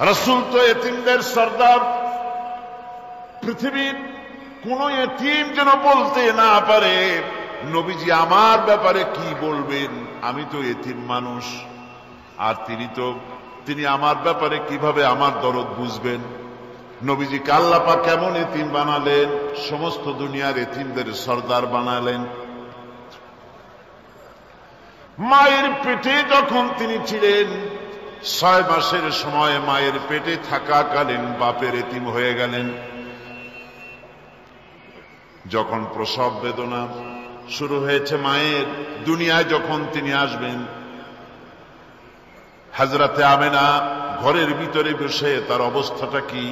রাসূল তো এতিমদের সর্দার। পৃথিবীর কোন এতিম যেন বলতে না পারে নবীজি আমার ব্যাপারে কি বলবেন, আমি তো এতিম মানুষ, আর তিনি আমার ব্যাপারে কিভাবে আমার দরদ বুঝবেন। নবীজিকে আল্লাহ পাক কেমন এতিম বানালেন, সমস্ত দুনিয়ার এতিমদের সর্দার বানালেন। মায়ের পেটে যখন তিনি ছিলেন, 6 মাসের সময় মায়ের পেটে থাকাকালীন বাপের এতিম হয়ে গেলেন। যখন প্রসব বেদনা শুরু হয়েছে মায়ের, দুনিয়ায় যখন তিনি আসবেন, হযরতে আমেনা ঘরের ভিতরে বসে তার অবস্থাটা কি?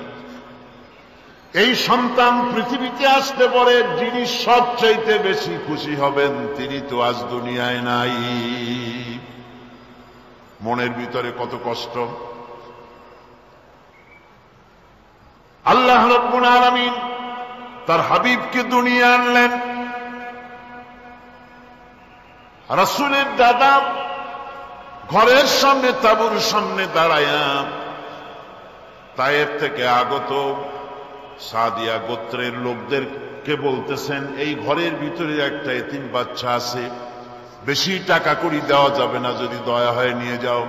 এই সন্তান পৃথিবীতে আসতে পরে যিনি সবচাইতে বেশি খুশি হবেন তিনি তো আজ দুনিয়ায় নাই। মনের ভিতরে কত কষ্ট। আল্লাহ রাব্বুল আলামিন তার হাবিবকে দুনিয়া আনলেন। রাসূলের দাদা ঘরের সামনে তাঁবুর সামনে দাঁড়ায়া তায়েফ থেকে আগত সাদিয়া গোত্রের লোকদেরকে বলতেছেন, এই ঘরের ভিতরে একটা এতিম বাচ্চা আছে, বেশি টাকা কড়ি দেওয়া যাবে না, যদি দয়া হয় নিয়ে যাও।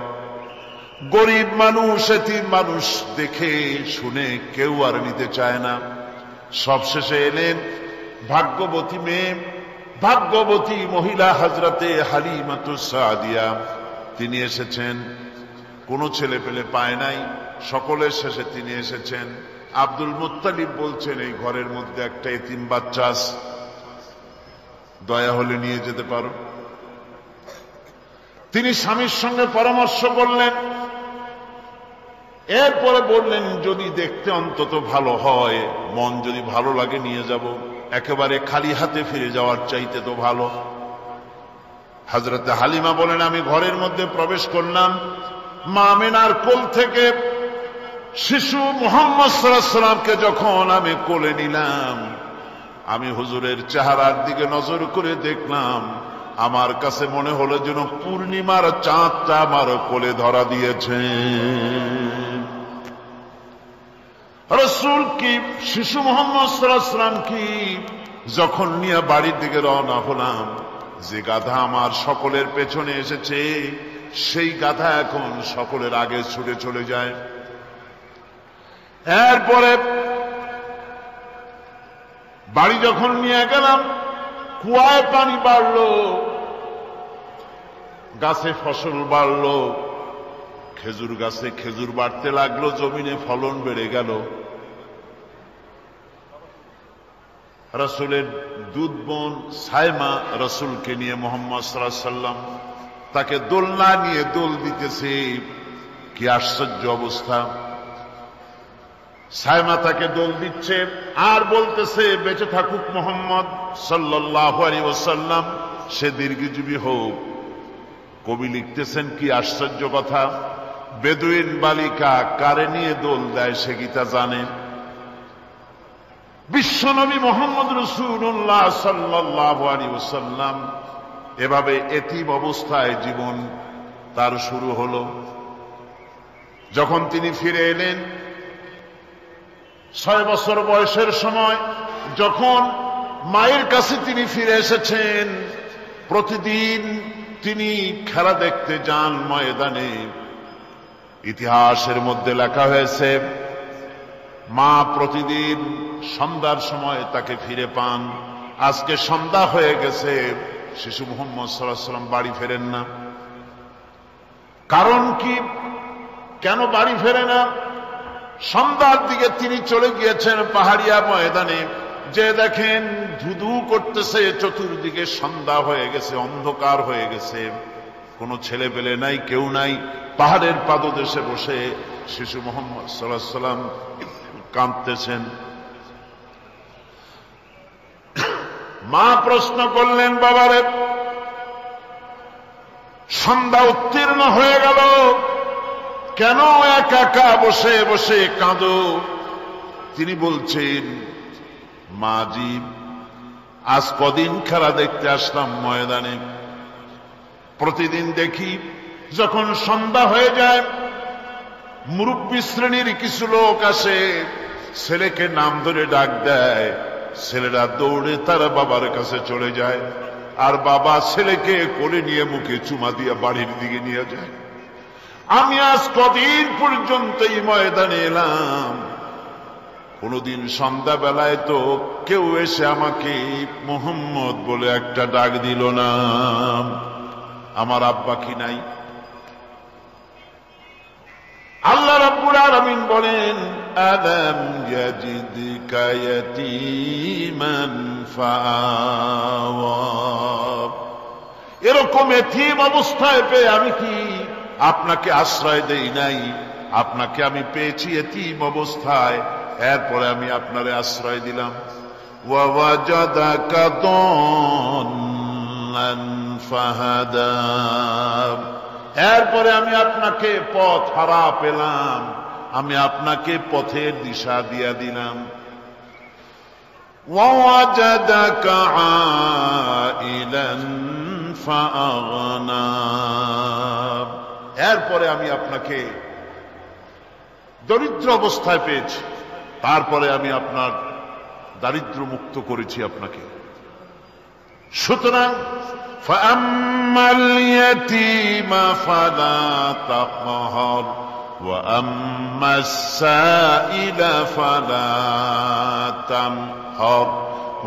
গরিব মানুষ, এতিম মানুষ দেখে শুনে কেউ আর নিতে চায় না। সবশেষে এলেন ভাগ্যবতী মেয়ে, ভাগ্যবতী মহিলা হযরতে হালিমাতুস সাদিয়া। তিনি এসেছেন, কোনো ছেলে পেলে পায় নাই, সকলের শেষে তিনি এসেছেন। আব্দুল মুত্তালিব বলছেন, এই ঘরের মধ্যে একটা এতিম বাচ্চা আছে, দয়া হলে নিয়ে যেতে পারো। তিনি স্বামীর সঙ্গে পরামর্শ করলেন, এরপরে বললেন, যদি দেখতে অন্তত ভালো হয়, মন যদি ভালো লাগে নিয়ে যাব, একেবারে খালি হাতে ফিরে যাওয়ার চাইতে তো ভালো। হযরতে হালিমা বলেন, আমি ঘরের মধ্যে প্রবেশ করলাম, মা আমেনার কোল থেকে শিশু মুহাম্মদ সাল্লাল্লাহু আলাইহি ওয়াসাল্লামকে যখন আমি কোলে নিলাম, আমি হুজুরের চেহারার দিকে নজর করে দেখলাম, আমার কাছে মনে হলো যেন পূর্ণিমার চাঁদটা আমার কোলে ধরা দিয়েছে। রাসূল কি শিশু মুহাম্মদ সাল্লাল্লাহু আলাইহি ওয়াসাল্লাম কি যখন নিয়ে বাড়ির দিকে রওনা হলাম, যে গাধা আমার সকলের পেছনে এসেছে, সেই গাধা এখন সকলের আগে ছুটে চলে যায়। এরপরে বাড়ি যখন নিয়ে গেলাম, কুয়ায় পানি বাড়লো, গাছে ফসল বাড়লো, খেজুর গাছে খেজুর বাড়তে লাগলো, জমিনে ফলন বেড়ে গেল। রাসূলের দুধ বোন সায়মা রাসূলকে নিয়ে মুহাম্মদ সাল্লাল্লাহু আলাইহি ওয়াসাল্লাম তাকে দোলনা নিয়ে দোল দিতেছে। কি আশ্চর্য অবস্থা! সায়মা তাকে দোল দিচ্ছে আর বলতেছে, বেঁচে থাকুক মুহাম্মদ সাল্লাল্লাহু আলাইহি ওয়াসাল্লাম, সে দীর্ঘজীবী হোক। কবি লিখতেছেন, কি আশ্চর্য কথা! বেদুইন বালিকা কারে নিয়ে দোল দেয় সে গীতা জানে। বিশ্বনবী মুহাম্মদ রাসূলুল্লাহ সাল্লাল্লাহু আলাইহি ওয়াসাল্লাম এভাবে এতিম অবস্থায় জীবন তার শুরু হলো। যখন তিনি ফিরে এলেন 6 বছর বয়সের সময়, যখন মায়ের কাছে তিনি ফিরে এসেছেন, প্রতিদিন তিনি খেলা দেখতে যান ময়দানে। ইতিহাসের মধ্যে লেখা হয়েছে, মা প্রতিদিন সন্ধ্যার সময় তাকে ফিরে পান। আজকে সন্ধ্যা হয়ে গেছে, শিশু মুহাম্মদ সাল্লাল্লাহু আলাইহি ওয়াসাল্লাম বাড়ি ফেরেন না। কারণ কি? কেন বাড়ি ফেরে না? সন্ধ্যার দিকে তিনি চলে গিয়েছেন পাহাড়িয়া ময়দানে, যে দেখেন ধুধু করতেছে, চতুর্দিকে সন্ধ্যা হয়ে গেছে, অন্ধকার হয়ে গেছে, কোনো ছেলে পেলে নাই, কেউ নাই। পাহাড়ের পাদদেশে বসে শিশু মুহাম্মদ সাল্লাল্লাহু আলাইহি ওয়াসাল্লাম কাঁদতেছেন। মা প্রশ্ন করলেন, বাবারে, সন্ধ্যা উত্তীর্ণ হয়ে গেল, কেন একা একা বসে বসে কাঁদো? তিনি বলছেন, মাজি, আজ কদিন খেলা দেখতে আসলাম ময়দানে, প্রতিদিন দেখি যখন সন্ধ্যা হয়ে যায় মুরব্বী শ্রেণীর কিছু লোক আসে, ছেলেকে নাম ধরে ডাক দেয়, ছেলেরা দৌড়ে তার বাবার কাছে চলে যায়, আর বাবা ছেলেকে কোলে নিয়ে মুখে চুমা দিয়ে বাড়ির দিকে নিয়ে যায়। আমি আজ কদিন পর্যন্ত এই ময়দানে এলাম, কোনদিন সন্ধ্যাবেলায় তো কেউ এসে আমাকে মোহাম্মদ বলে একটা ডাক দিল না। আমার আব্বা কি নাই? আল্লাহ রাব্বুল আলামিন বলেন, আলাম ইয়াজিদকা ইয়াতীমান ফাআওয়া। এরকম এতিম অবস্থায় পেয়ে আমি কি আপনাকে আশ্রয় দেই নাই? আপনাকে আমি পেয়েছি এতিম অবস্থায়, এরপরে আমি আপনারে আশ্রয় দিলাম। ওয়া ওয়াজাদাকা দাল্লান ফাহাদা। এরপরে আমি আপনাকে পথ হারা পেলাম, আমি আপনাকে পথের দিশা দিয়া দিলাম। ওয়া ওয়াজাদাকা আইলান ফাআগনা। এরপরে আমি আপনাকে দরিদ্র অবস্থায় পেয়েছি, তারপরে আমি আপনার দারিদ্র মুক্ত করেছি আপনাকে। সুতরাং فأما اليتيم فلا تقهر وأما السائل فلا تنهر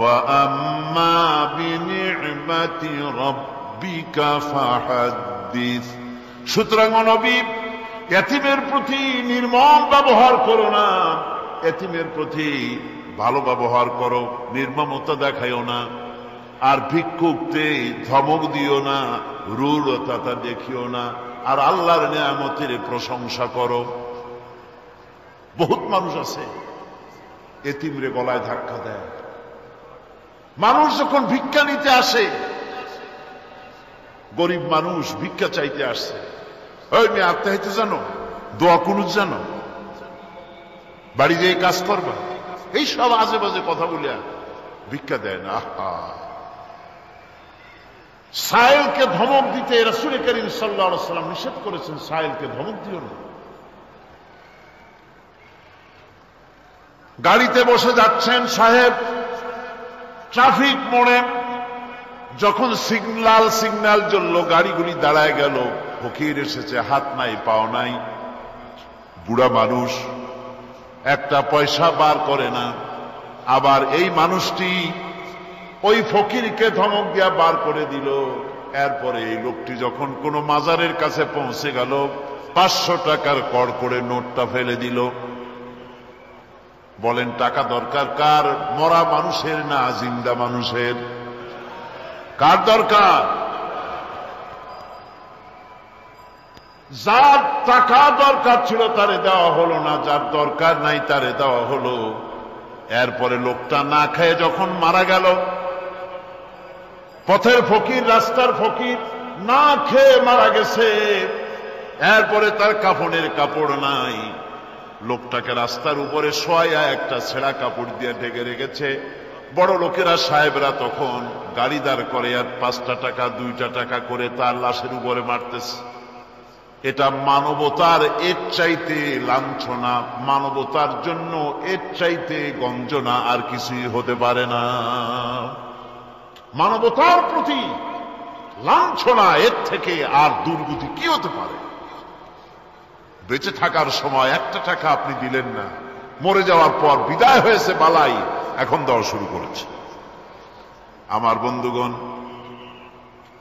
وأما بنعمة ربك فحدث। সুতরাং নবী, এতিমের প্রতি নির্মম ব্যবহার করো না, এতিমের প্রতি ভালো ব্যবহার করো, নির্মমতা দেখাইও না। আর ভিক্ষুককে ধমক দিও না, রূঢ়তা দেখিও না, আর আল্লাহর নিয়ামতের প্রশংসা করো। বহুত মানুষ আছে এতিমরে গলায় ধাক্কা দেয়। মানুষ যখন ভিক্ষা নিতে আসে, গরিব মানুষ ভিক্ষা চাইতে আসছে, ওই মেয়ে আত্মা হইতে জানো, দোয়া কুনুত জানো, বাড়ি যেয়ে কাজ করবা, এই সব আজে বাজে কথা বলিয়া ভিক্ষা দেয় না। সাইলকে ধমক দিতে রাসূল করিম সাল্লাল্লাহু আলাইহি ওয়াসাল্লাম নিষেধ করেছেন, সাইলকে ধমক দিও না। গাড়িতে বসে যাচ্ছেন সাহেব, ট্রাফিক মোড়ে যখন সিগন্যাল জ্বলল, গাড়িগুলি দাঁড়ায় গেল, ফকির এসেছে, হাত নাই পাও নাই, বুড়া মানুষ, একটা পয়সা বার করে না। আবার এই মানুষটি ওই ফকিরকে ধমক দিয়া বার করে দিল। এরপরে এই লোকটি যখন কোন মাজারের কাছে পৌঁছে গেল, 500 টাকার কড় করে নোটটা ফেলে দিল। বলেন টাকা দরকার কার? মরা মানুষের না জিন্দা মানুষের? কার দরকার? যার টাকা দরকার ছিল তারে দেওয়া হলো না, যার দরকার নাই তারে দেওয়া হলো। এরপরে লোকটা না খেয়ে যখন মারা গেল, পথের ফকির, রাস্তার ফকির, না খেয়ে মারা গেছে। এরপরে তার কাফনের কাপড় নাই, লোকটাকে রাস্তার উপরে শোয়া একটা ছেঁড়া কাপড় দিয়ে ঢেকে রেখেছে। বড় লোকেরা, সাহেবরা তখন গাড়ি দাঁড় করে আর 5টা টাকা 2টা টাকা করে তার লাশের উপরে মারতেছে। এটা মানবতার এর চাইতে লাঞ্ছনা, মানবতার জন্য এর চাইতে গঞ্জনা আর কিছুই হতে পারে না। মানবতার প্রতি লাঞ্ছনা এর থেকে আর দুর্গতি কি হতে পারে? বেঁচে থাকার সময় 1টা টাকা আপনি দিলেন না, মরে যাওয়ার পর বিদায় হয়েছে বালাই, এখন দেওয়া শুরু করেছে। আমার বন্ধুগণ,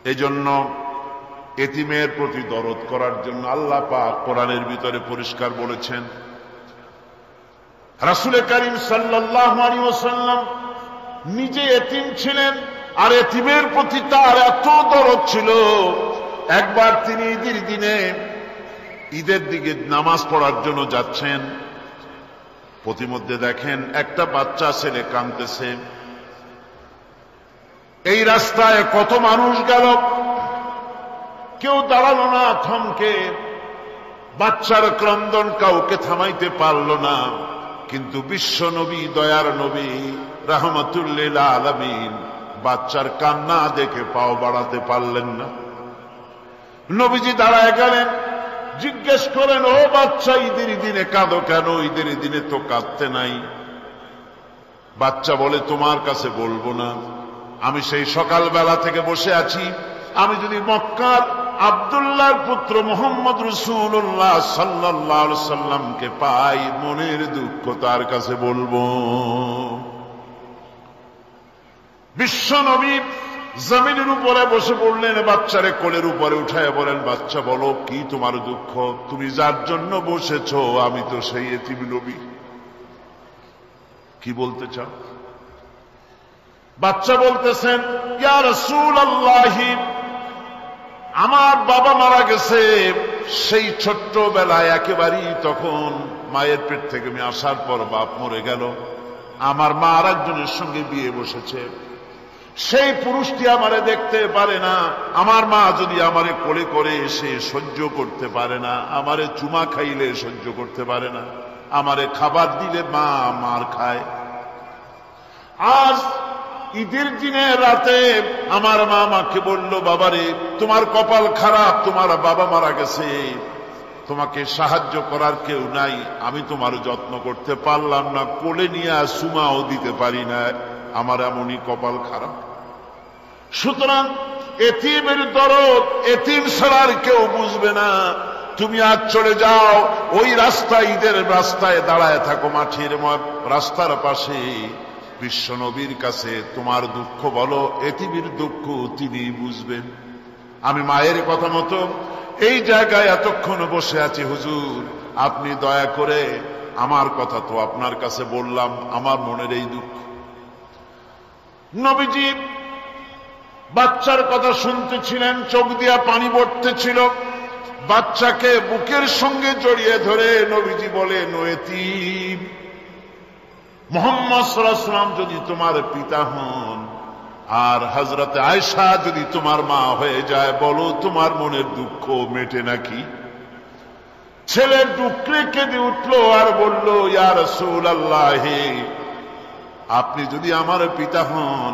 এই জন্য এতিমের প্রতি দরদ করার জন্য আল্লাহ পাক কোরআনের ভিতরে পরিষ্কার বলেছেন। রাসূল করিম সাল্লাল্লাহু আলাইহি ওয়াসাল্লাম নিজে এতিম ছিলেন, আর এতিমের প্রতি তার এত দরদ ছিল, একবার তিনি ঈদের দিনে ঈদের দিকে নামাজ পড়ার জন্য যাচ্ছেন, প্রতিমধ্যে দেখেন একটা বাচ্চা ছেলে কাঁদতেছে। এই রাস্তায় কত মানুষ গেল, কেউ দাঁড়ালো না থমকে, বাচ্চার ক্রন্দন কাউকে থামাইতে পারল না। কিন্তু বিশ্ব নবী, দয়ার নবী রাহমাতুল লিল আলামিন বাচ্চার কান্না দেখে পাও বাড়াতে পারলেন না। নবীজি দাঁড়ায় গেলেন, জিজ্ঞেস করেন, ও বাচ্চা, ঈদের দিনে কাঁদো কেন? ঈদের দিনে তো কাঁদতে নাই। বাচ্চা বলে, তোমার কাছে বলবো না, আমি সেই সকালবেলা থেকে বসে আছি, আমি যদি মক্কার আব্দুল্লাহর পুত্র মুহাম্মদ রাসূলুল্লাহ সাল্লাল্লাহু আলাইহি সাল্লামকে পাই, মনের দুঃখ তার কাছে বলবো। বিশ্ব নবী জমিনের উপরে বসে পড়লেন, বাচ্চারে কোলের উপরে উঠায় বলেন, বাচ্চা বলো কি তোমার দুঃখ? তুমি যার জন্য বসেছো আমি তো সেই এতিম নবী, কি বলতে চাও? বাচ্চা বলতেছেন, ইয়া রাসূলুল্লাহ, আমার বাবা মারা গেছে সেই ছোট্টবেলায়, একেবারেই তখন মায়ের পেট থেকে আমি আসার পর বাপ মরে গেল, আমার মা আর একজনের সঙ্গে বিয়ে বসেছে, সেই পুরুষটি আমারে দেখতে পারে না, আমার মা যদি আমারে কোলে করে এসে সহ্য করতে পারে না, আমারে চুমা খাইলে সহ্য করতে পারে না, আমারে খাবার দিলে মা মার খায়। আজ ঈদের দিনে রাতে আমার মা আমাকে বলল, বাবারে তোমার কপাল খারাপ, তোমার বাবা মারা গেছে, তোমাকে সাহায্য করার কেউ নাই, আমি তোমার যত্ন করতে পারলাম না, কোলে নিয়ে সুমাও দিতে পারি না, আমার এমনই কপাল খারাপ। সুতরাং এতিমের দরদ এতিম ছাড়ার কেউ বুঝবে না, তুমি আজ চলে যাও ওই রাস্তায়, ঈদের রাস্তায় দাঁড়ায় থাকো, মাঠের রাস্তার পাশে, বিশ্ব নবীর কাছে তোমার দুঃখ বলো, এতিমের দুঃখ তিনি বুঝবেন। আমি মায়ের কথা মতো এই জায়গায় এতক্ষণ বসে আছি, হুজুর আপনি দয়া করে, আমার কথা তো আপনার কাছে বললাম, আমার মনের এই দুঃখ। নবীজি বাচ্চার কথা শুনতেছিলেন, চোখ দিয়া পানি পড়তেছিল, বাচ্চাকে বুকের সঙ্গে জড়িয়ে ধরে নবীজি বলেন, ও এতিম, মুহাম্মদ সাল্লাল্লাহু আলাইহি ওয়াসাল্লাম যদি তোমার পিতা হন আর হযরতে আয়েশা যদি তোমার মা হয়ে যায়, বলো তোমার মনের দুঃখ মেটে নাকি? ছেলে ডুকরে কেঁদে উঠলো আর বলল, ইয়া রাসূলুল্লাহ, আপনি যদি আমার পিতা হন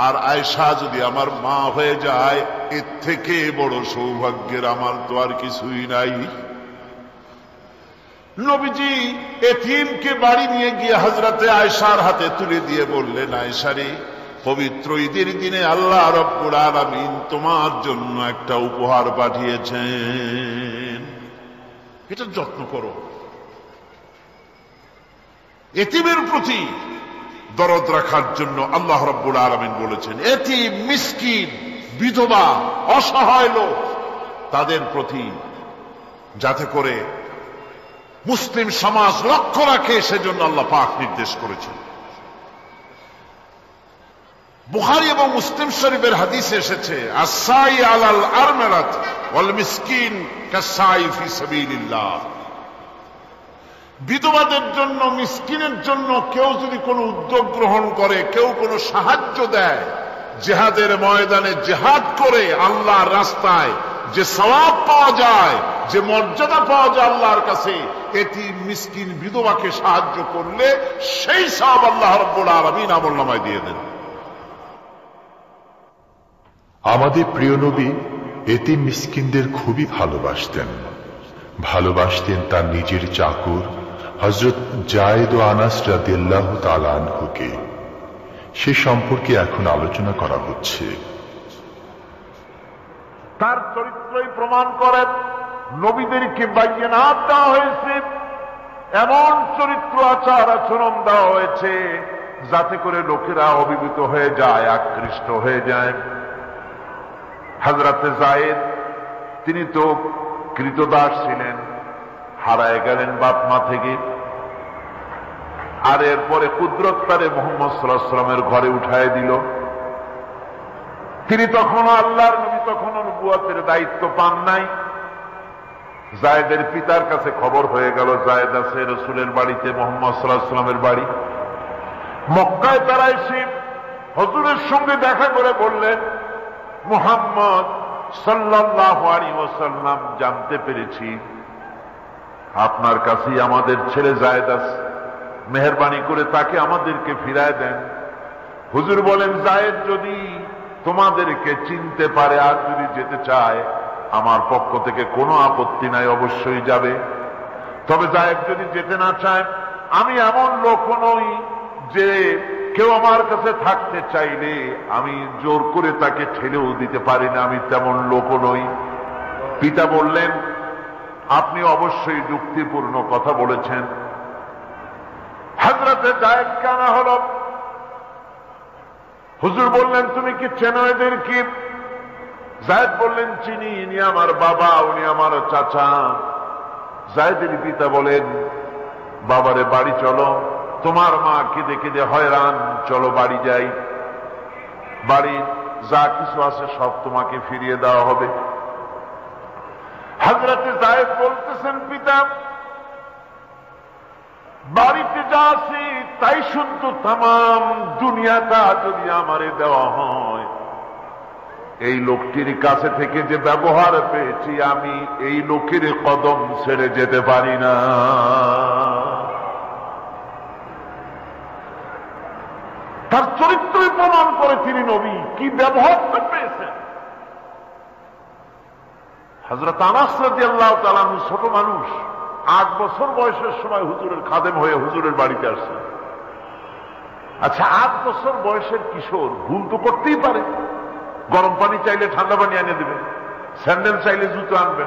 আর আয়েশা যদি আমার মা হয়ে যায়, এর থেকে বড় সৌভাগ্যের আমার তো আর কিছুই নাই। নবীজি এতিমকে বাড়ি নিয়ে গিয়ে হযরতে আয়েশার হাতে তুলে দিয়ে বললেন, আয়েশা রে, পবিত্র ঈদের দিনে আল্লাহ রব্বুল আলামিন তোমার জন্য একটা উপহার পাঠিয়েছেন, এটার যত্ন করো। এতিমের প্রতি দরদ রাখার জন্য আল্লাহ রব্বুল আলামিন বলেছেন, এতিম, মিসকিন, বিধবা, অসহায় লোক, তাদের প্রতি যাতে করে মুসলিম সমাজ লক্ষ্য রাখে, সেজন্য আল্লাহ পাক নির্দেশ করেছেন। বুখারী এবং মুসলিম শরীফের হাদিসে এসেছে, আস-সাই আলাল আরমালাত ওয়াল মিসকিন কাস-সাই ফি সাবিলিল্লাহ। বিধবাদের জন্য, মিসকিনের জন্য কেউ যদি কোনো উদ্যোগ গ্রহণ করে, কেউ কোনো সাহায্য দেয়, জিহাদের ময়দানে জিহাদ করে আল্লাহর রাস্তায় যে সওয়াব পাওয়া যায়, যে মর্যাদা পাওয়া যায় আল্লাহর কাছে, এতিম, মিসকিন, বিধবাকে সাহায্য করলে সেই সওয়াব আল্লাহ রাব্বুল আলামিন আমলনামায় দিয়ে দেন। আমাদের প্রিয় নবী এতিম মিসকিনদের খুবই ভালোবাসতেন, ভালোবাসতেন তার নিজের চাকর হযরত যায়েদ ও আনাস রাদিয়াল্লাহু তাআলা আনহুকে। সে সম্পর্কে এখন আলোচনা করা হচ্ছে। তার চরিত্রই প্রমাণ করেন, নবীদেরকে বায়নাত দেওয়া হয়েছে, এমন চরিত্র আচার আচরণ দেওয়া হয়েছে যাতে করে লোকেরা অভিভূত হয়ে যায়, আকৃষ্ট হয়ে যায়। হযরতে যায়েদ, তিনি তো কৃতদাস ছিলেন, হারায় গেলেন বাপ মা থেকে, আর এরপরে কুদরত তারে মুহাম্মদ সাল্লাল্লাহু আলাইহি ওয়াসাল্লামের ঘরে উঠায় দিল। তিনি তখন আল্লাহর নবী, তখন নবুয়তের দায়িত্ব পান নাই। যায়েদের পিতার কাছে খবর হয়ে গেল, যায়েদ আছে রাসূলের বাড়িতে, মুহাম্মদ সাল্লাল্লাহু আলাইহি ওয়াসাল্লামের বাড়ি। মক্কায় তারা এসে হুজুরের সঙ্গে দেখা করে বললেন, মুহাম্মদ সাল্লাল্লাহু আলাইহি ওয়াসাল্লাম, জানতে পেরেছি আপনার কাছেই আমাদের ছেলে যায়েদ আছে, মেহেরবানি করে তাকে আমাদেরকে ফিরায় দেন। হুজুর বলেন, যায়েদ যদি তোমাদেরকে চিনতে পারে আর যদি যেতে চায়, আমার পক্ষ থেকে কোনো আপত্তি নাই, অবশ্যই যাবে। তবে জায়েদ যদি যেতে না চায়, আমি এমন লোক নই যে কেউ আমার কাছে থাকতে চাইলে আমি জোর করে তাকে ঠেলেও দিতে পারি না, আমি তেমন লোক নই। পিতা বললেন, আপনি অবশ্যই যুক্তিপূর্ণ কথা বলেছেন। হযরতে জায়েদকে আনা হল। হুজুর বললেন, তুমি কি চেনো এদের কি? জায়েদ বললেন, চিনি, ইনি আমার বাবা, উনি আমার চাচা। জায়েদের পিতা বলেন, বাবারে বাড়ি চলো, তোমার মা কেঁদে কেঁদে হয়রান, চলো বাড়ি যাই, বাড়ি যা কিছু আছে সব তোমাকে ফিরিয়ে দেওয়া হবে। হযরতে জায়েদ বলতেছেন, পিতা বাড়িতে যা আছে তাই শুদ্ধ তামাম দুনিয়াটা যদি আমারে দেওয়া হয়, এই লোকটির কাছে থেকে যে ব্যবহার পেয়েছি আমি এই লোকের কদম ছেড়ে যেতে পারি না। তার চরিত্রই প্রমাণ করে তিনি নবী, কি ব্যবহার পেয়েছেন। হযরত আনাস রাদিয়াল্লাহু তাআলা আনহু ছোট মানুষ, 8 বছর বয়সের সময় হুজুরের খাদেম হয়ে হুজুরের বাড়িতে আসছে। আচ্ছা, 8 বছর বয়সের কিশোর ভুল তো করতেই পারে। গরম পানি চাইলে ঠান্ডা পানি এনে দেবে, স্যান্ডেল চাইলে জুতো আনবে,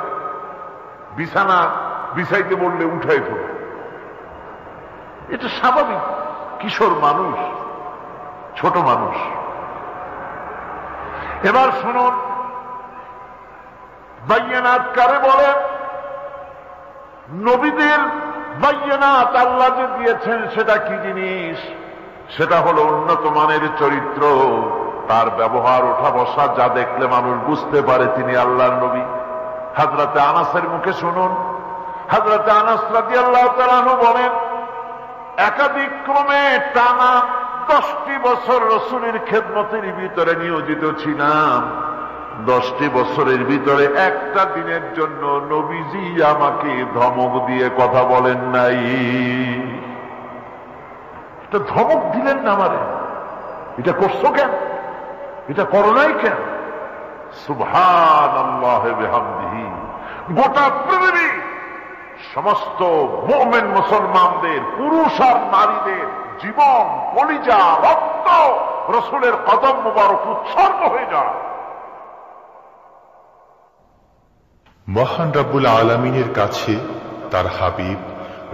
বিছানা বিছাইতে বললে উঠাই ফেলবে, এটা স্বাভাবিক। কিশোর মানুষ, ছোট মানুষ। এবার শুনুন, বাইয়ানাত কারে বলে? নবীদের বাইয়ানাত আল্লাহ যে দিয়েছেন সেটা কি জিনিস? সেটা হলো উন্নত মানের চরিত্র, তার ব্যবহার ওঠা বসা যা দেখলে মানুষ বুঝতে পারে তিনি আল্লাহর নবী। হযরতে আনাসের মুখে শুনুন। হযরতে আনাস রাদিয়াল্লাহু তাআলা আনহু বলেন, একাধিক ক্রমে টানা 10টি বছর রাসূলের খেদমতের ভিতরে নিয়োজিত ছিলাম। 10টি বছরের ভিতরে একটা দিনের জন্য নবীজি আমাকে ধমক দিয়ে কথা বলেন নাই। এটা ধমক দিলেন না আমারে, এটা করছো কেন, এটা করো নাই কেন? সুবহানাল্লাহ বিহামদিহি। গোটা পৃথিবী সমস্ত মুমিন মুসলমানদের, পুরুষ আর নারীদের জীবন, কলিজা, রক্ত রাসূলের কদম মুবারক উৎসর্গ হয়ে যায়। মহান রব্বুল আলামিনের কাছে তার হাবিব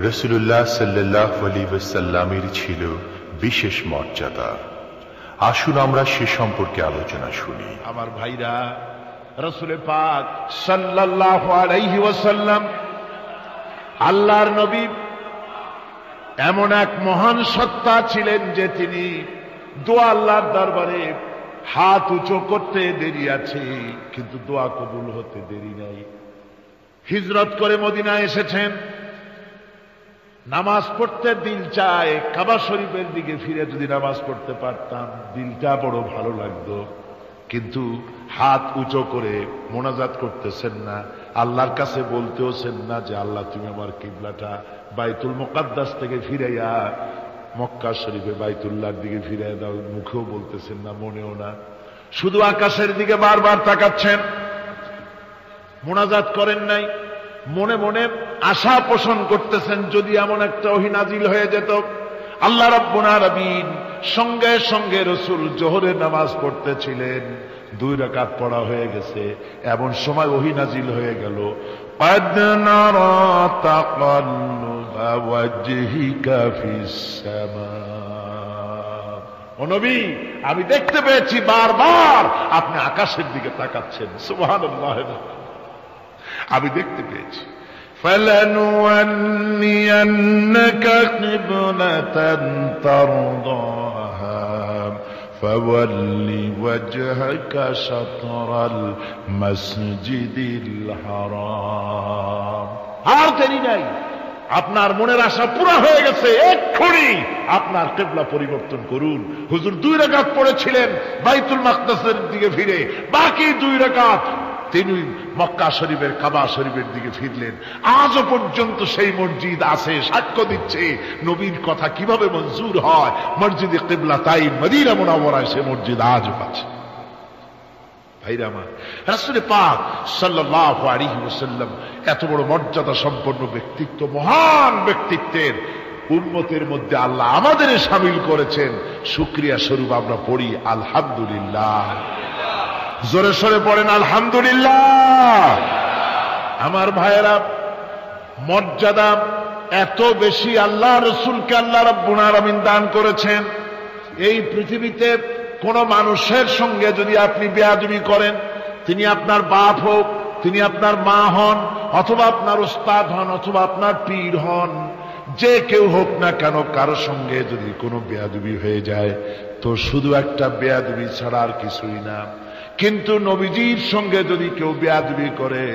রাসূলুল্লাহ সাল্লাল্লাহু আলাইহি ওয়াসাল্লামের ছিল বিশেষ মর্যাদা। আসুন আমরা সে সম্পর্কে আলোচনা শুনি। আমার ভাইরা, রাসূল পাক সাল্লাল্লাহু আলাইহি ওয়াসাল্লাম আল্লাহর নবী এমন এক মহান সত্তা ছিলেন যে তিনি দোয়া আল্লাহর দরবারে হাত উঁচু করতে দেরি আছে, কিন্তু দোয়া কবুল হতে দেরি নাই। হিজরত করে মদিনায় এসেছেন, নামাজ পড়তে দিল চায়, কাবা শরীফের দিকে ফিরে যদি নামাজ পড়তে পারতাম দিলটা বড় ভালো লাগতো, কিন্তু হাত উঁচু করে মোনাজাত করতেছেন না, আল্লাহর কাছে বলতেওছেন না যে আল্লাহ তুমি আমার কিবলাটা বাইতুল মুকাদ্দাস থেকে ফিরাইয়া মক্কা শরীফে বাইতুল্লাহর দিকে ফিরাইয়া দাও, মুখেও বলতেছেন না, মনেও না, শুধু আকাশের দিকে বারবার তাকাচ্ছেন, মোনাজাত করেন নাই। মনে মনে আশা পোষণ করতেছেন যদি এমন একটা ওহী নাজিল হয়ে যেত। আল্লাহ রাব্বুল আলামিন সঙ্গে সঙ্গে রাসূল জোহরের নামাজ পড়তেছিলেন, 2 রাকাত পড়া হয়ে গেছে, এমন সময় ওহী নাজিল হয়ে গেল, قد نرى تقلب وجهك في السماء। ও নবী, আমি দেখতে পেয়েছি বারবার আপনি আকাশের দিকে তাকাচ্ছেন। সুবহানাল্লাহ, আমি দেখতে পেয়েছি। فلنولينك قبلة ترضاها فول وجهك شطر المسجد الحرام। আর দেরি নাই, আপনার মনের আশা পুরা হয়ে গেছে, এক্ষুনি আপনার কিবলা পরিবর্তন করুন। হুজুর 2 রাকাত পড়েছিলেন বাইতুল মাকদাসের দিকে ফিরে, বাকি 2 রাকাত তিনি মক্কা শরীফের কাবা শরীফের দিকে ফিরলেন। আজও পর্যন্ত সেই মসজিদ আছে, সাক্ষ্য দিচ্ছে নবীর কথা কিভাবে মঞ্জুর হয়। মসজিদে কিবলাতাইন মদিনা মুনাওয়ারায় সে মসজিদ আজও আছে। ভাইরা আমার, রাসূল পাক সাল্লাল্লাহু আলাইহি ওয়াসাল্লাম এত বড় মর্যাদা সম্পন্ন ব্যক্তিত্ব, মহান ব্যক্তিত্বের উম্মতের মধ্যে আল্লাহ আমাদের শামিল করেছেন। শুকরিয়া স্বরূপ আমরা পড়ি আলহামদুলিল্লাহ। জোরে সরে পড়েন আলহামদুলিল্লাহ। আমার ভাইয়েরা, মর্যাদা এত বেশি আল্লাহ রসুলকে আল্লাহ রাব্বুল আলামিন দান করেছেন। এই পৃথিবীতে কোন মানুষের সঙ্গে যদি আপনি বেয়াদবি করেন, তিনি আপনার বাপ হোক, তিনি আপনার মা হন, অথবা আপনার উস্তাদ হন, অথবা আপনার পীর হন, যে কেউ হোক না কেন, কারো সঙ্গে যদি কোনো বেয়াদবি হয়ে যায় তো শুধু একটা বেয়াদবি ছাড়া আর কিছুই না। কিন্তু নবীজির সঙ্গে যদি কেউ বেয়াদবি করে,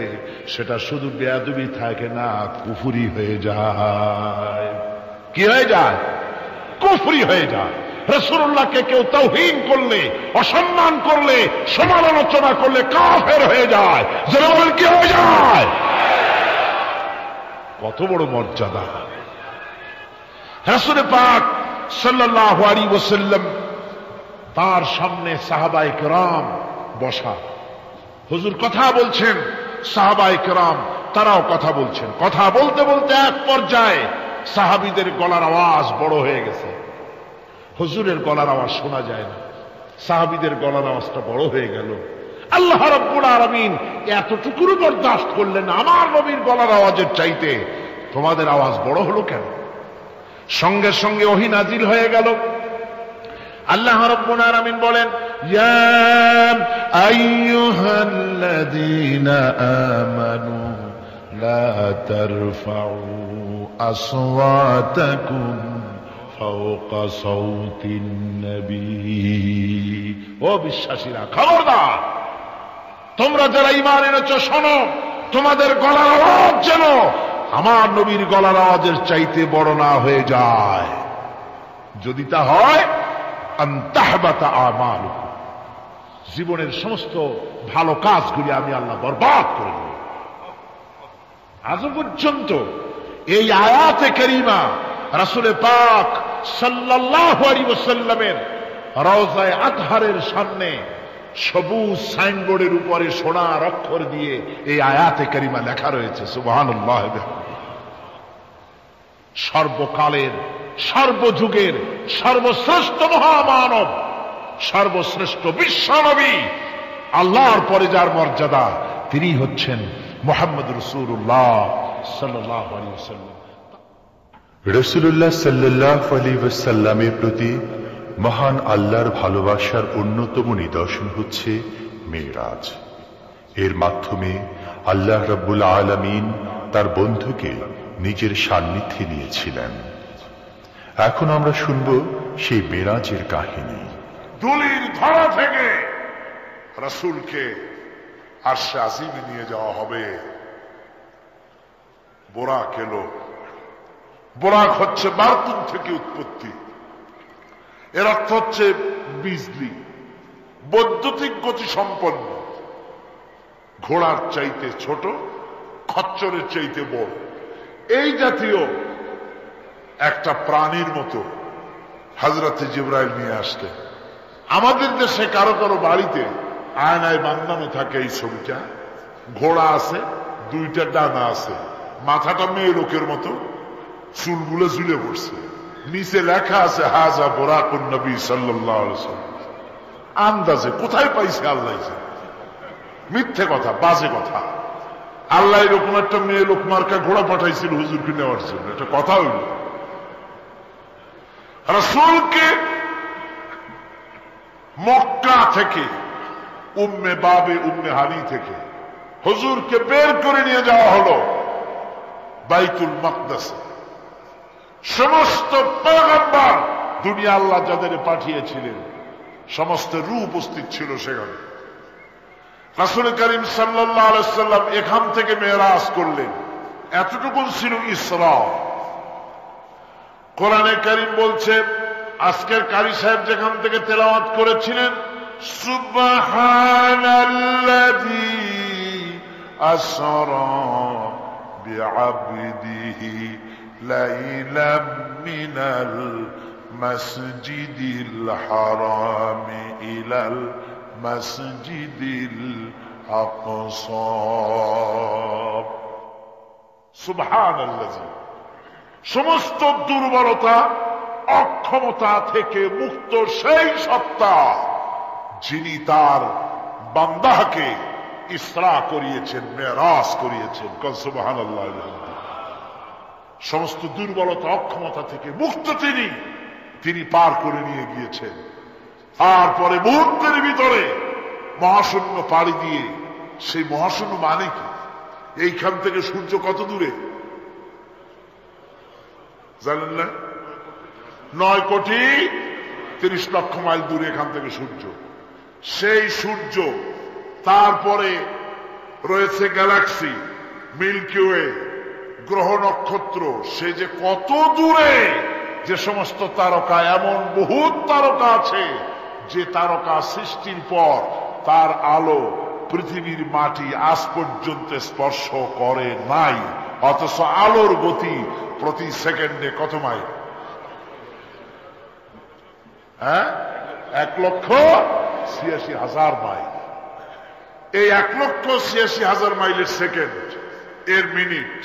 সেটা শুধু বেয়াদবি থাকে না, কুফরি হয়ে যায়। কি হয়ে যায়? কুফরি হয়ে যায়। রাসূলুল্লাহকে কেউ তাওহীন করলে, অসম্মান করলে, সমালোচনা করলে কাফের হয়ে যায়। যারা বলেন কি হয়ে যায়? কত বড় মর্যাদা! রাসূল পাক সাল্লাল্লাহু আলাইহি ওয়াসাল্লাম, তার সামনে সাহাবায়ে কেরাম বসা, হুজুর কথা বলছেন, সাহাবায়ে কেরাম তারাও কথা বলছেন। কথা বলতে বলতে এক পর্যায়ে সাহাবীদের গলার আওয়াজ বড় হয়ে গেছে। হুজুরের গলার আওয়াজ শোনা যায় না, সাহাবীদের গলার আওয়াজটা বড় হয়ে গেল। আল্লাহ রাব্বুল আলামিন এতটুকুর বরদাস্ত করলেন, আমার নবীর গলার আওয়াজের চাইতে তোমাদের আওয়াজ বড় হলো কেন? সঙ্গে সঙ্গে ওহী নাজিল হয়ে গেল। আল্লাহ রাব্বুল আলামিন বলেন, ইয়া আইয়ুহাল্লাযীনা আমানু লা তারফাউ আসওয়াতাকুম ফাওকা সাওতিন নবী। ও বিশ্বাসীরা, খবরদার, তোমরা যারা ঈমান এনেছো শোনো, তোমাদের গলার আওয়াজ যেন আমার নবীর গলার আওয়াজের চাইতে বড় না হয়ে যায়। যদি তা হয়, আনতাহবাতা আমালুকুম, জীবনের সমস্ত ভালো কাজগুলি আমি আল্লাহ বরবাদ করে দেব। আজ পর্যন্ত এই আয়াতে কারিমা রাসূল পাক সাল্লাল্লাহু আলাইহি ওয়াসাল্লামের রওজায়ে আতহারের সামনে সবুজ সাইনবোর্ডের উপরে সোনার অক্ষর দিয়ে এই আয়াতে কারিমা লেখা রয়েছে, সুবহানাল্লাহ। সর্বকালের, সর্বযুগের সর্বশ্রেষ্ঠ মহামানব, সর্বশ্রেষ্ঠ বিশ্বনবী, আল্লাহর পরে যার মর্যাদা, তিনি হচ্ছেন মুহাম্মদ রাসূলুল্লাহ সাল্লাল্লাহু আলাইহি ওয়াসাল্লাম। রাসূলুল্লাহ সাল্লাল্লাহু আলাইহি ওয়াসাল্লামের প্রতি মহান আল্লাহর ভালোবাসার অন্যতম নিদর্শন হচ্ছে মেরাজ। এর মাধ্যমে আল্লাহ রাব্বুল আলামিন তার বন্ধুকে নিজের সান্নিধ্যে নিয়েছিলেন। এখন আমরা শুনব সেই মেরাজের কাহিনী। দুলির ধরা থেকে রাসূলকে আরশে আজিমে নিয়ে যাওয়া হবে। বোরাক এলো। বোরাক হচ্ছে বারতুন থেকে উৎপত্তি। এর অর্থ হচ্ছে বিজলি, বৈদ্যুতিক গতি সম্পন্ন, ঘোড়ার চাইতে ছোট, খচ্চরের চাইতে বড়, এই জাতীয় একটা প্রাণীর মতো হযরতে জিবরাইল নিয়ে আসলেন। আমাদের দেশে কারো কারো বাড়িতে আয়নায় বান্ধানো থাকে এই ছবিটা। ঘোড়া আছে, দুইটা ডানা আছে, মাথাটা মেয়ে লোকের মতো, চুলগুলো ঝুলে পড়ছে, নিচে লেখা আছে হাজা বোরাকুন নবী সাল্লাল্লাহু আলাইহি ওয়াসাল্লাম। আন্দাজে কোথায় পাইছে আল্লাহ? মিথ্যে কথা, বাজে কথা। আল্লাহ এরকম একটা মেয়ে লোক মার্কা ঘোড়া পাঠাইছিল হুজুরকে নেওয়ার জন্য, এটা কথা হইল? রাসূলকে মক্কা থেকে, উম্মে বাবে উম্মে হানি থেকে হুজুরকে বের করে নিয়ে যাওয়া হলো বাইতুল মাকদাসে। সমস্ত পয়গম্বর, দুনিয়া আল্লাহ যাদের পাঠিয়েছিলেন, সমস্ত রূহ উপস্থিত ছিল সেখানে। রাসূল করিম সাল্লাল্লাহু আলাইহি ওয়াসাল্লাম এখান থেকে মেরাজ করলেন। এতটুকু ছিল ইসরা। কোরআনে কারীম বলছে, আজকের কারি সাহেব যেখান থেকে তেলাওয়াত করেছিলেন, সুবহানাল্লাযী আসরা বিআবদিহি লাইলাম মিনাল মাসজিদিল হারামি ইলাল মসজিদিল আকসা। সুবহানাল্লাযী। সমস্ত দুর্বলতা অক্ষমতা থেকে মুক্ত সেই সত্তা যিনি তার বান্দাকে ইসরা করিয়েছেন, মেরাজ করিয়েছেন। সুবহানাল্লাহ। সমস্ত দুর্বলতা অক্ষমতা থেকে মুক্ত তিনি পার করে নিয়ে গিয়েছেন। তারপরে মুহূর্তের ভিতরে মহাশূন্য পাড়ি দিয়ে, সেই মহাশূন্য মানে কি? এইখান থেকে সূর্য কত দূরে জানেন না? 9,30,00,000 মাইল দূরে এখান থেকে সূর্য। সেই সূর্য, তারপরে রয়েছে গ্যালাক্সি, মিল্কি ওয়ে, গ্রহ নক্ষত্র, সে যে কত দূরে, যে সমস্ত তারকা, এমন বহুত তারকা আছে যে তারকা সৃষ্টির পর তার আলো পৃথিবীর মাটি আজ পর্যন্ত স্পর্শ করে নাই, অথচ আলোর গতি প্রতি সেকেন্ডে কত মাইল? 1,86,000 মাইল। এই 1,86,000 মাইলের সেকেন্ড, এর মিনিট,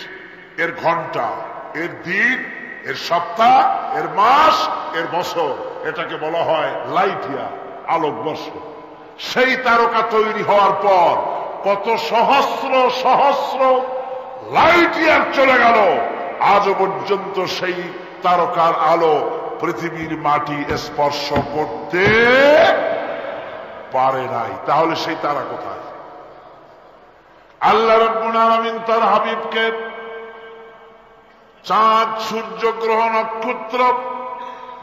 এর ঘন্টা, এর দিন, এর সপ্তাহ, এর মাস, এর বছর, এটাকে বলা হয় লাইট ইয়ার, আলোকবর্ষ। সেই তারকা তৈরি হওয়ার পর কত সহস্র সহস্র লাইট ইয়ার চলে গেল, আজও পর্যন্ত সেই তারকার আলো পৃথিবীর মাটি স্পর্শ করতে পারে নাই। তাহলে সেই তারা কোথায়? আল্লাহ রাব্বুল আলামিন তার হাবিবকে চাঁদ, সূর্য, গ্রহ, নক্ষত্র,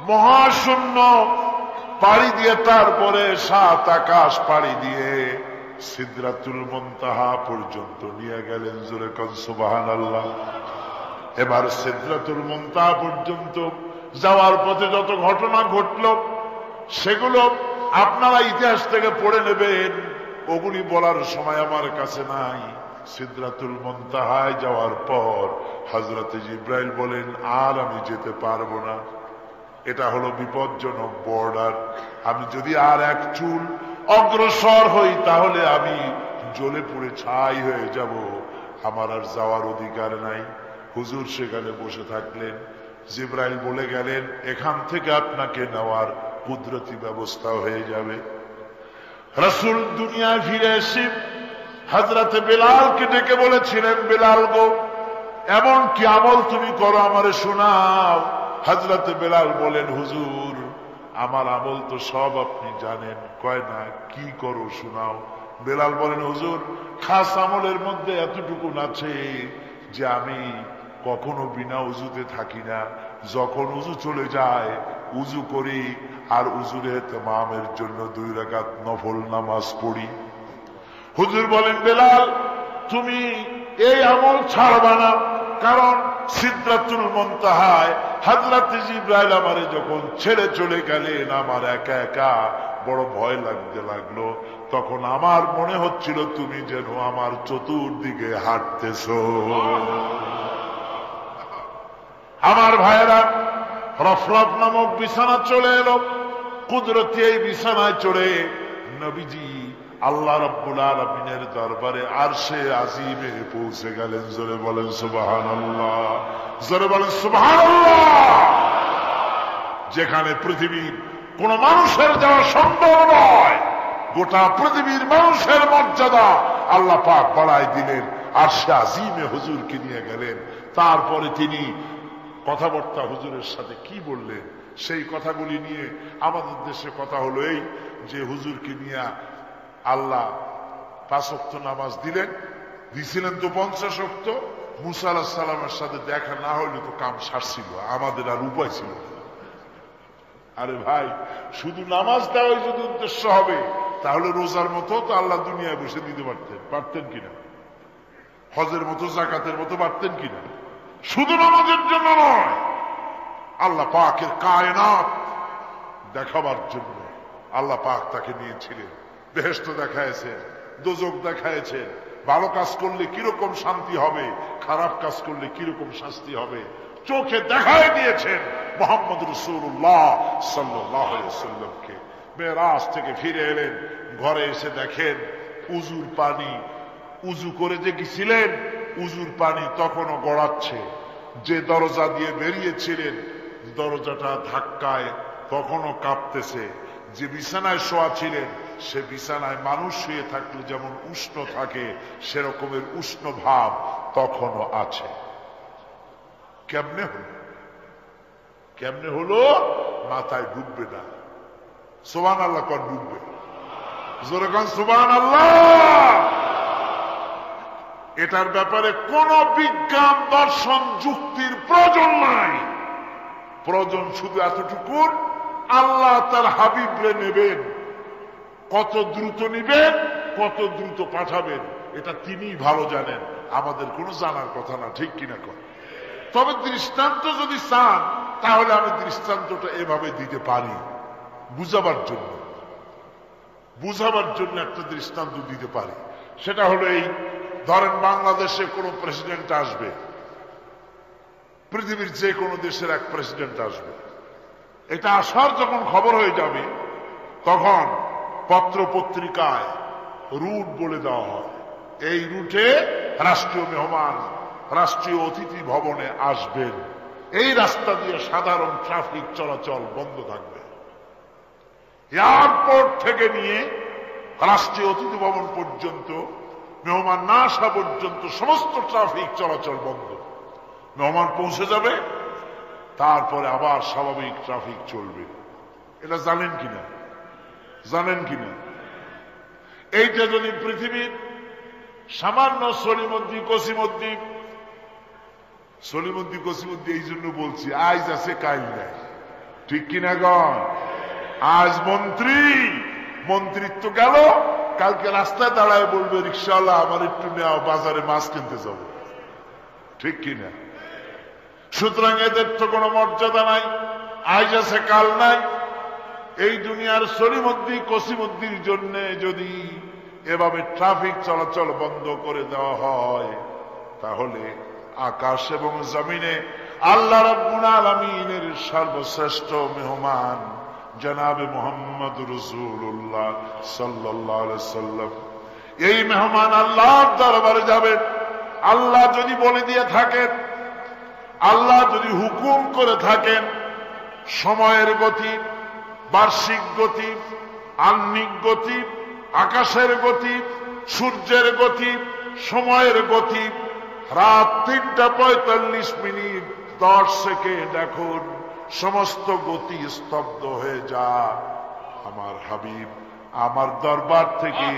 মহাশূন্য পাড়ি দিয়ে, তারপরে 7 আকাশ পাড়ি দিয়ে সিদরাতুল মুনতাহা পর্যন্ত নিয়ে গেলেন। জোরে কোন সুবহানাল্লাহ। এবার সিদরাতুল মুনতাহা পর্যন্ত যাওয়ার পথে যত ঘটনা ঘটল, সেগুলো আপনারা ইতিহাস থেকে পড়ে নেবেন, ওগুলি বলার সময় আমার কাছে নাই। সিদরাতুল মুনতাহায় যাওয়ার পর হযরত জিবরাইল বলেন, আর আমি যেতে পারবো না, এটা হলো বিপজ্জনক বর্ডার। আমি যদি আর এক চুল অগ্রসর হই তাহলে আমি জ্বলে পুড়ে ছাই হয়ে যাব, আমার আর যাওয়ার অধিকার নাই। হুজুর সেখানে বসে থাকলেন। জিবরাইল বলে গেলেন, এখান থেকে আপনাকে নেওয়ার কুদরতি ব্যবস্থা হয়ে যাবে। রাসূল দুনিয়ায় ফিরে এসে হযরত বেলালকে ডেকে বলেছিলেন, বেলাল গো, এমন কি আমল তুমি করো আমারে শোনাও। হযরত বেলাল বলেন, হুজুর আমার আমল তো সব আপনি জানেন। কয় না, কি করো শোনাও। বেলাল বলেন, হুজুর খাস আমলের মধ্যে এতটুকু আছে যে আমি কখনো বিনা উজুতে থাকি না, যখন উজু চলে যায় উজু করি, আর উজুর ইহতিমামের জন্য 2 রাকাত নফল নামাজ পড়ি। হুজুর বলেন, বেলাল তুমি এই আমল ছাড়বা না, কারণ সিদরাতুল মুনতাহায় হযরত জিবরাইল আমারে যখন ছেড়ে চলে গেলেন, আমার একা একা বড় ভয় লাগতে লাগলো। তখন আমার মনে হচ্ছিল তুমি যেন আমার চতুর্দিকে হাঁটতেছো। আমার ভাইয়েরা, রফরফ নামক বিছানা চলে এলো। কুদরতি এই বিছানায় চড়ে নবীজি আল্লাহ রাব্বুল আলামিনের দরবারে আরশে আজিমে পৌঁছে গেলেন। জোরে বলেন সুবহানাল্লাহ, জোরে বলেন সুবহানাল্লাহ। যেখানে পৃথিবীর কোন মানুষের যাওয়া সম্ভব নয়, গোটা পৃথিবীর মানুষের মর্যাদা আল্লাহ পাক বাড়ায় দিলেন। আরশে আজিমে হুজুরকে নিয়ে গেলেন। তারপরে তিনি কথাবার্তা হুজুরের সাথে কি বললেন, সেই কথাগুলি নিয়ে আমাদের দেশে কথা হলো এই যে হুজুরকে নিয়ে আল্লাহ 5 ওয়াক্ত নামাজ দিছিলেন তো 50 ওয়াক্ত। মুসা আলাইহিস সালামের সাথে দেখা না হইলে তো কাম সারছিল, আমাদের আর উপায় ছিল না। আরে ভাই, শুধু নামাজ দেওয়াই যদি উদ্দেশ্য হবে তাহলে রোজার মতো তো আল্লাহ দুনিয়ায় বসে দিতে পারতেন কিনা, হজের মতো যাকাতের মতো পারতেন কিনা। শুধু নামাজের জন্য নয়, আল্লাহ পাকের কায়নাত দেখাবার জন্য আল্লাহ পাক তাকে নিয়েছিলেন। বেহেশত দেখাইছেন, দোজখ দেখাইছেন, ভালো কাজ করলে কিরকম শান্তি হবে, খারাপ কাজ করলে কিরকম শাস্তি হবে চোখে দেখাই দিয়েছেন মুহাম্মদ রাসূলুল্লাহ সাল্লাল্লাহু আলাইহি ওয়াসাল্লামকে। মেরাজ থেকে ফিরে এলেন, ঘরে এসে দেখেন উজুর পানি, উজু করে যে গেছিলেন উজুর পানি তখনও গড়াচ্ছে। যে দরজা দিয়ে বেরিয়েছিলেন দরজাটা ধাক্কায় তখনও কাঁপতেছে। যে বিছানায় শোয়া ছিলেন সে বিছানায় মানুষ শুয়ে থাকলে যেমন উষ্ণ থাকে সেরকমের উষ্ণ ভাব তখনও আছে। কেমনে হলো? কেমনে হলো? মাথায় ঢুকবে না। সুবহানাল্লাহ কোন ঢুকবে? জোরে কোন সুবহানাল্লাহ। এটার ব্যাপারে কোন বিজ্ঞান দর্শন যুক্তির প্রয়োজন নাই। প্রয়োজন শুধু এতটুকু, আল্লাহ তার হাবিবরে নেবেন, কত দ্রুত নিবেন, কত দ্রুত পাঠাবেন এটা তিনিই ভালো জানেন, আমাদের কোনো জানার কথা না। ঠিক কিনা কর? তবে দৃষ্টান্ত যদি চান তাহলে আমি দৃষ্টান্তটা এভাবে দিতে পারি বুঝাবার জন্য। বুঝাবার জন্য একটা দৃষ্টান্ত দিতে পারি। সেটা হলো এই, ধরেন বাংলাদেশে কোনো প্রেসিডেন্ট আসবে, পৃথিবীর যে কোনো দেশের এক প্রেসিডেন্ট আসবে। এটা আসার যখন খবর হয়ে যাবে তখন পত্র পত্রিকায় রুট বলে দেওয়া হয়, এই রুটে রাষ্ট্রীয় মেহমান রাষ্ট্রীয় অতিথি ভবনে আসবেন, এই রাস্তা দিয়ে সাধারণ ট্রাফিক চলাচল বন্ধ থাকবে। এয়ারপোর্ট থেকে নিয়ে রাষ্ট্রীয় অতিথি ভবন পর্যন্ত মেহমান না আসা পর্যন্ত সমস্ত ট্রাফিক চলাচল বন্ধ। মেহমান পৌঁছে যাবে, তারপরে আবার স্বাভাবিক ট্রাফিক চলবে। এটা জানেন কিনা? জানেন কিনা? এইটা যদি পৃথিবীর সামান্য সলিমদ্দি কসিমদ্দি, সলিমদ্দি কসিমদ্দি এই জন্য বলছি, আজ আছে কাল নাই। ঠিক কিনা গণ? আজ মন্ত্রী, মন্ত্রিত্ব গেল, কালকে রাস্তায় দাঁড়ায় বলবে রিক্সাওয়ালা আমার একটু নেওয়া, বাজারে মাছ কিনতে যাব। ঠিক কিনা? সুতরাং এদের তো কোনো মর্যাদা নাই, আজ আছে কাল নাই। এই দুনিয়ার সলিমদ্দি কসিমদ্দির জন্য যদি এভাবে ট্রাফিক চলাচল বন্ধ করে দেওয়া হয় তাহলে আকাশ এবং জমিনে আল্লাহ রাব্বুল আলামিনের সর্বশ্রেষ্ঠ মেহমান জনাবে মুহাম্মদ রাসূলুল্লাহ সাল্লাল্লাহু আলাইহি ওয়াসাল্লাম, এই মেহমান আল্লাহর দরবারে যাবেন। আল্লাহ যদি বলে দিয়ে থাকেন, আল্লাহ যদি হুকুম করে থাকেন, সময়ের গতি, বার্ষিক গতি, আহ্নিক গতি, আকাশের গতি, সূর্যের গতি, সময়ের গতি, রাত ৩:৪৫ 10 সেকেন্ড, এখন সমস্ত গতি স্তব্ধ হয়ে যা, আমার হাবিব আমার দরবার থেকে